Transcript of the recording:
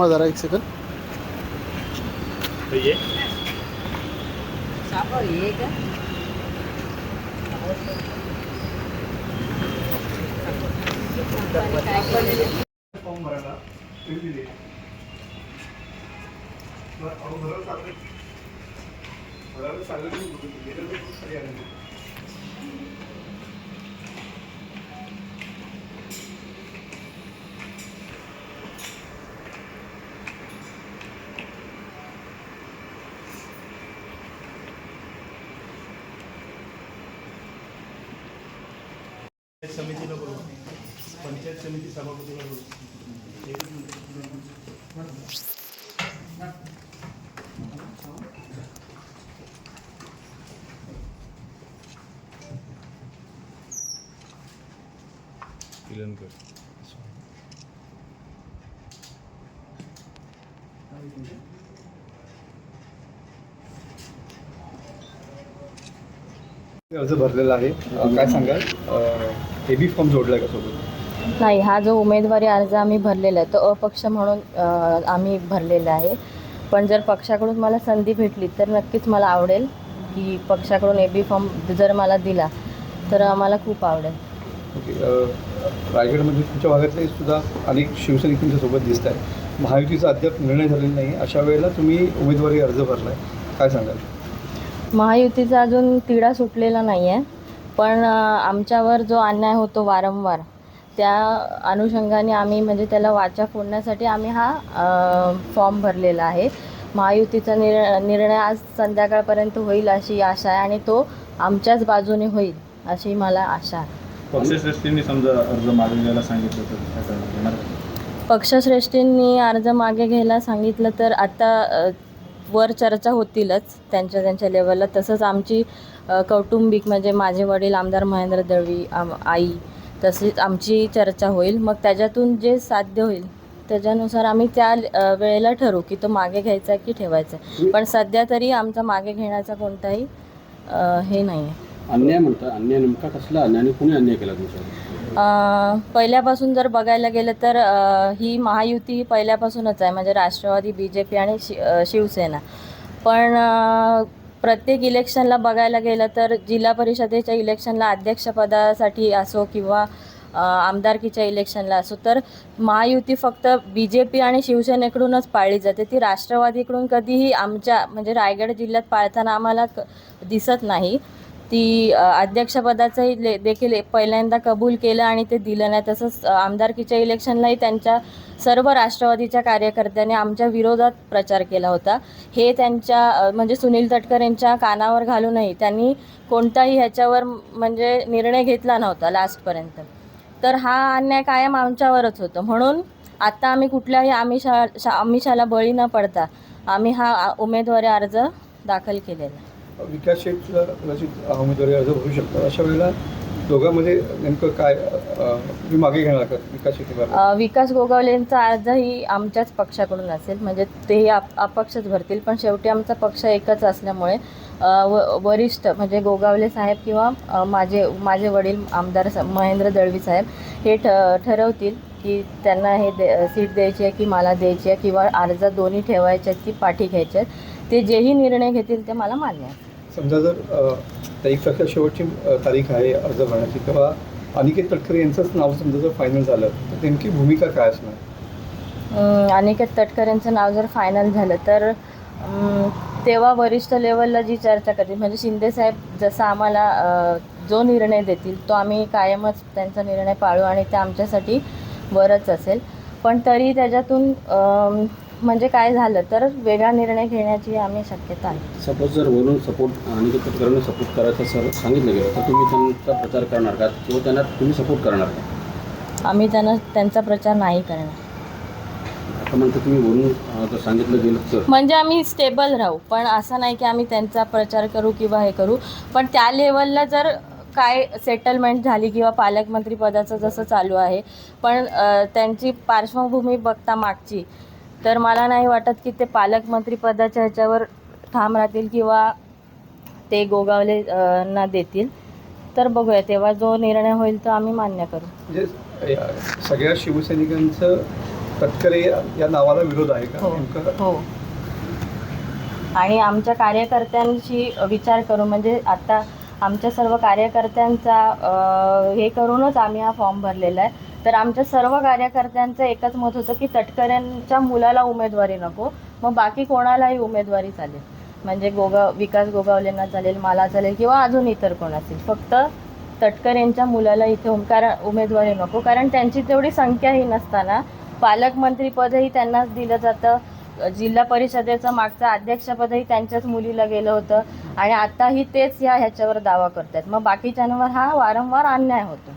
थांबा जरा एक सेकंड. ये समितीला बोलू, पंचायत समिती सभापतीला बोलू. अर्ज भरलेला आहे, काय सांगाल? एबी फॉर्म जोडलाय का सोबत? नाही, हा जो उमेदवारी अर्ज आम्ही भरलेला आहे तो अपक्ष म्हणून आम्ही भरलेला आहे. पण जर पक्षाकडून मला संधी भेटली तर नक्कीच मला आवडेल की पक्षाकडून एबी फॉर्म जर मला दिला तर आम्हाला खूप आवडेल. ओके. रायगडमध्ये तुमच्या भागातले सुद्धा अनेक शिवसैनिक तुमच्यासोबत दिसत आहेत. महायुतीचा अद्याप निर्णय झालेला नाही, अशा वेळेला तुम्ही उमेदवारी अर्ज भरलाय, काय सांगाल? महायुतीचा अजून तिढा सुटलेला नाही आहे, पण आमच्यावर जो अन्याय होतो वारंवार त्या अनुषंगाने आम्ही म्हणजे त्याला वाचा फोडण्यासाठी आम्ही हा फॉर्म भरलेला आहे. महायुतीचा निर्णय आज संध्याकाळपर्यंत होईल अशी आशा आहे आणि तो आमच्याच बाजूने होईल अशी मला आशा आहे. पक्षश्रेष्ठींनी समजा अर्ज मागे घ्यायला सांगितलं तर काय करणार? पक्षश्रेष्ठींनी अर्ज मागे घ्यायला सांगितलं तर आता वर चर्चा होतीलच त्यांच्या लेवलला. तसंच आमची कौटुंबिक म्हणजे माझे वडील आमदार महेंद्र दळवी, आई, तसेच आमची चर्चा होईल. मग त्याच्यातून जे साध्य होईल त्याच्यानुसार आम्ही त्या वेळेला ठरवू की तो मागे घ्यायचा की ठेवायचा. पण सध्या तरी आमचा मागे घेण्याचा कोणताही हे नाही आहे. अन्याय म्हणता, अन्याय नेमका कसला अन्याय आणि कुणी अन्याय केला तुमच्यावर? पहिल्यापासून जर बघायला गेलं तर ही महायुती ही पहिल्यापासूनच आहे, म्हणजे राष्ट्रवादी, BJP आणि शिवसेना. पण प्रत्येक इलेक्शनला बघायला गेलं तर जिल्हा परिषदेच्या इलेक्शनला अध्यक्षपदासाठी असो किंवा आमदारकीच्या इलेक्शनला असो तर महायुती फक्त BJP आणि शिवसेनेकडूनच पाळली जाते. ती राष्ट्रवादीकडून कधीही आमच्या म्हणजे रायगड जिल्ह्यात पाळताना आम्हाला दिसत नाही. ती अध्यक्षपदाचंही देखील पहिल्यांदा कबूल केलं आणि ते दिलं नाही. तसंच आमदारकीच्या इलेक्शनलाही त्यांच्या सर्व राष्ट्रवादीच्या कार्यकर्त्यांनी आमच्या विरोधात प्रचार केला होता. हे त्यांच्या म्हणजे सुनील तटकर यांच्या कानावर घालूनही त्यांनी कोणताही ह्याच्यावर म्हणजे निर्णय घेतला नव्हता लास्टपर्यंत. तर हा अन्याय कायम आमच्यावरच होतं. म्हणून आता आम्ही कुठल्याही आमिषाला बळी न पडता आम्ही हा उमेदवारी अर्ज दाखल केलेला. विकास शेठला कदाचित उमेदवारी अर्ज भरू शकतो, अशा वेळेला दोघांमध्ये नेमकं काय तुम्ही मागे घेणार का? विकास शेट्टी विकास गोगावलेंचा अर्जही आमच्याच पक्षाकडून असेल, म्हणजे तेही अपक्षच भरतील. पण शेवटी आमचा पक्ष एकच असल्यामुळे वरिष्ठ म्हणजे गोगावले साहेब किंवा माझे वडील आमदार महेंद्र दळवी साहेब हे ठरवतील की त्यांना हे सीट द्यायची आहे की मला द्यायची आहे किंवा अर्ज दोन्ही ठेवायचे आहेत की पाठी घ्यायचे आहेत. ते जेही निर्णय घेतील ते मला मान्य आहे. समजा जर 1 तारखेला शेवटची तारीख आहे अर्ज भरण्याची, तेव्हा अनिकेत तटकरे यांचंच नाव समजा जर फायनल झालं तर नेमकी भूमिका काय असणार? अनिकेत तटकर यांचं नाव जर फायनल झालं तर तेव्हा वरिष्ठ लेवलला जी चर्चा करतील म्हणजे शिंदेसाहेब जसा आम्हाला जो निर्णय देतील तो आम्ही कायमच त्यांचा निर्णय पाळू आणि ते आमच्यासाठी बरंच असेल. पण तरी त्याच्यातून म्हणजे काय झालं तर वेगळा निर्णय घेण्याची आम्ही शक्यता आहे. सपोज जर वरून सपोर्ट आणि तटकरांना सपोर्ट करायचं सर सांगितलं गेलं तर तुम्ही त्यांचा प्रचार करणार का किंवा त्यांना तुम्ही सपोर्ट करणार का? आम्ही त्यांचा प्रचार नाही करणार. आता म्हणतो तुम्ही वरून जर सांगितलं गेलं तर म्हणजे आम्ही स्टेबल राहू, पण असं नाही की आम्ही त्यांचा प्रचार करू किंवा हे करू. पण त्या लेवलला जर काय सेटलमेंट झाली किंवा पालकमंत्री पदाचं जसं चालू आहे पण त्यांची पार्श्वभूमी बघता मागची तर मला नाही वाटत की ते पालकमंत्री पदाच्या ह्याच्यावर ठाम राहतील किंवा ते गोगावले ना देतील. तर बघूया तेव्हा जो निर्णय होईल तो आम्ही मान्य करू. म्हणजे सगळ्या शिवसैनिकांचं तटकरे या नावाला विरोध आहे का हो नेमकं? हो. आणि आमच्या कार्यकर्त्यांशी विचार करून, म्हणजे आता आमच्या सर्व कार्यकर्त्यांचा हे करूनच आम्ही हा फॉर्म भरलेला आहे. तर आमच्या सर्व कार्यकर्त्यांचं एकच मत होतं की तटकरेंच्या मुलाला उमेदवारी नको, मग बाकी कोणालाही उमेदवारी चालेल. म्हणजे विकास गोगावलेंना चालेल, मला चालेल किंवा अजून इतर कोण असेल, फक्त तटकरेंच्या मुलाला इथे उमेदवारी नको. कारण त्यांची तेवढी संख्याही नसताना पालकमंत्रीपदही त्यांनाच दिलं जातं. जिल्हा परिषदेचं मागचं अध्यक्षपदही त्यांच्याच मुलीला गेलं होतं आणि आताही तेच ह्याच्यावर दावा करतात. मग बाकीच्यांवर हा वारंवार अन्याय होतो.